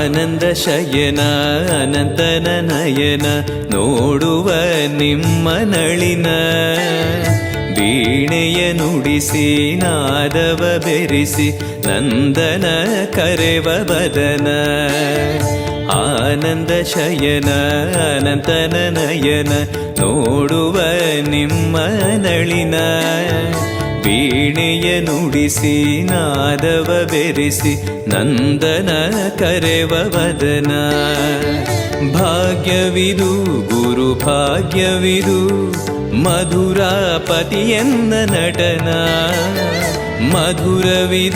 ಆನಂದ ಶಯನ ಅನಂತನ ನಯನ ನೋಡುವ ನಿಮ್ಮ ನಳಿನ ವೀಣೆಯ ನುಡಿಸಿ ನಾದವ ಬೆರೆಸಿ ನಂದನ ಕರೆವ ಬದನ ಆನಂದ ಶಯನ ಅನಂತನ ನಯನ ನೋಡುವ ನಿಮ್ಮ ನಳಿನ ವೀಣೆಯ ನುಡಿಸಿ ನಾದವ ಬೆರೆಸಿ ನಂದನ ಕರೆವ ವದನ ಭಾಗ್ಯವಿದು ಗುರು ಭಾಗ್ಯವಿದು ಮಧುರಾಪತಿಯನ್ನ ನಟನ ಮಧುರವಿದು